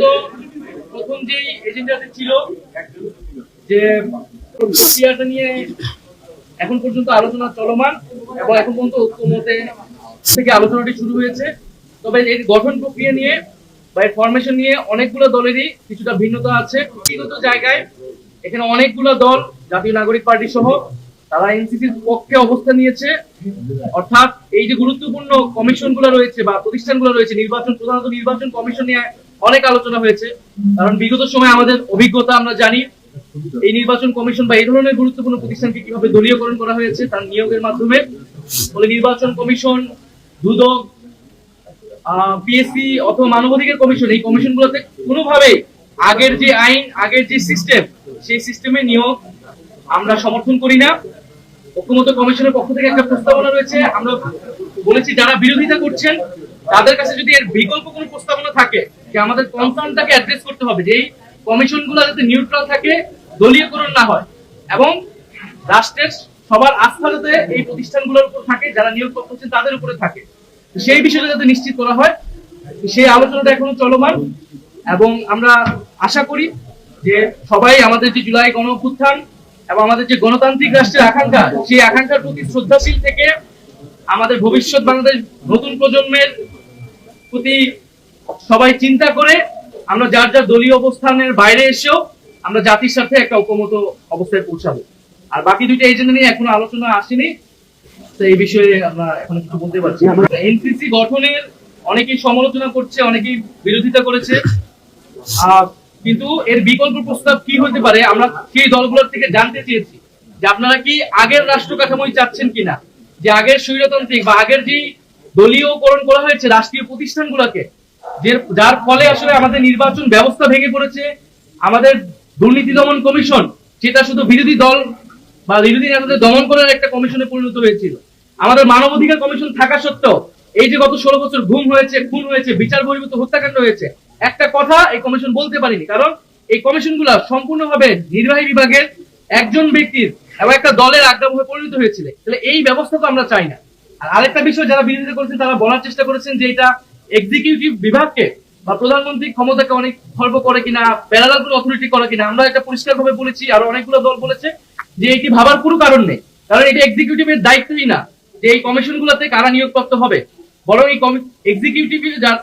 পর্যন্ত প্রথম যে এজেন্ডাতে ছিল যে প্রক্রিয়াটা নিয়ে এখন পর্যন্ত আলোচনা চলমান এবং এখন পর্যন্ত ঐক্যমতে থেকে আলোচনাটি শুরু হয়েছে। তবে এর গঠন প্রক্রিয়া নিয়ে বা এর ফরমেশন নিয়ে অনেকগুলো দলেরই কিছুটা ভিন্নতা আছে। ব্যক্তিগত জায়গায় এখানে অনেকগুলো দল, জাতীয় নাগরিক পার্টি সহ, তারা এনসিসির পক্ষে অবস্থান নিয়েছে। অর্থাৎ এই যে গুরুত্বপূর্ণ কমিশনগুলো রয়েছে বা প্রতিষ্ঠানগুলো রয়েছে, প্রধানত নির্বাচন কমিশন নিয়ে অনেক আলোচনা হয়েছে। কারণ বিগত সময় আমাদের অভিজ্ঞতা আমরা জানি এই নির্বাচন কমিশন বা এই ধরনের গুরুত্বপূর্ণ প্রতিষ্ঠানকে কিভাবে দলীয়করণ করা হয়েছে তার নিয়োগের মাধ্যমে। ফলে নির্বাচন কমিশন, দুদক, পিএসসি অথবা মানবাধিকার কমিশন, এই কমিশনগুলোতে কোনোভাবেই আগের যে আইন, আগের যে সিস্টেম, সেই সিস্টেমে নিয়োগ আমরা সমর্থন করি না। ঐক্যমত কমিশনের পক্ষ থেকে একটা প্রস্তাবনা রয়েছে। আমরা বলেছি যারা বিরোধিতা করছেন তাদের কাছে যদি এর বিকল্প কোনো প্রস্তাবনা থাকে, যে আমাদের কনসার্নটাকে অ্যাড্রেস করতে হবে যে এই কমিশনগুলো যাতে নিউট্রাল থাকে, দলীয়করণ না হয় এবং রাষ্ট্রের সবার আস্থা যাতে এই প্রতিষ্ঠানগুলোর উপর থাকে, যারা নিয়োগ করছেন তাদের উপরে থাকে, সেই বিষয়টা যাতে নিশ্চিত করা হয়, সেই আলোচনাটা এখনো চলমান। এবং আমরা আশা করি যে সবাই আমাদের যে জুলাই গণ অভ্যুত্থান এবং আমাদের যে গণতান্ত্রিক রাষ্ট্রের আকাঙ্ক্ষা, সেই আকাঙ্ক্ষার প্রতি শ্রদ্ধাশীল থেকে আমাদের ভবিষ্যৎ বাংলাদেশ নতুন প্রজন্মের প্রতি সবাই চিন্তা করে আমরা যার যার দলীয় অবস্থানের বাইরে এসেও আমরা জাতির সাথে একটা ঐক্যমত অবস্থায় পৌঁছাবো। আর বাকি দুইটা এজেন্ডা নিয়ে এখনো আলোচনা আসেনি, তো এই বিষয়ে আমরা এখন কিছু বলতে পারছি। এনসিসি গঠনের অনেকেই সমালোচনা করছে, অনেকেই বিরোধিতা করেছে, কিন্তু এর বিকল্প প্রস্তাব কি হতে পারে আমরা সেই দলগুলোর থেকে জানতে চেয়েছি যে আপনারা কি আগের রাষ্ট্র কাঠামোই চাচ্ছেন কিনা, যে আগের স্বৈরতান্ত্রিক বা আগের যে দলীয়করণ করা হয়েছে রাষ্ট্রীয় প্রতিষ্ঠানগুলোকে, যার ফলে আসলে আমাদের নির্বাচন ব্যবস্থা ভেঙে পড়েছে। আমাদের দুর্নীতি দমন কমিশন, যেটা শুধু বিরোধী দল বা বিরোধী নেতাদের দমন করার একটা কমিশনে পরিণত হয়েছিল। আমাদের মানবাধিকার কমিশন থাকা সত্ত্বেও এই যে গত 16 বছর গুম হয়েছে, খুন হয়েছে, বিচার বহির্ভূত হত্যাকাণ্ড হয়েছে, একটা কথা এই কমিশন বলতে পারেনি। কারণ এই কমিশনগুলো সম্পূর্ণভাবে নির্বাহী বিভাগের একজন ব্যক্তির এবং একটা দলের আজ্ঞাবহে পরিণত হয়েছিল। তাহলে এই ব্যবস্থা তো আমরা চাই না। আর আরেকটা বিষয় যারা বিরোধিতা করেছেন তারা বলার চেষ্টা করেছেন যে এটা এক্সিকিউটিভ বিভাগকে বা প্রধানমন্ত্রী ক্ষমতাকে অনেক খর্ব করে কিনা, প্যারালাল কোনো অথরিটি করে কিনা। আমরা এটা পরিষ্কারভাবে বলেছি, আর অনেকগুলো দল বলেছে যে এটি ভাবার কোনো কারণ নেই। কারণ এটা এক্সিকিউটিভের দায়িত্বই না যে এই কমিশনগুলোতে কারা নিয়োগপ্রাপ্ত হবে, বরং এই এক্সিকিউটিভ যার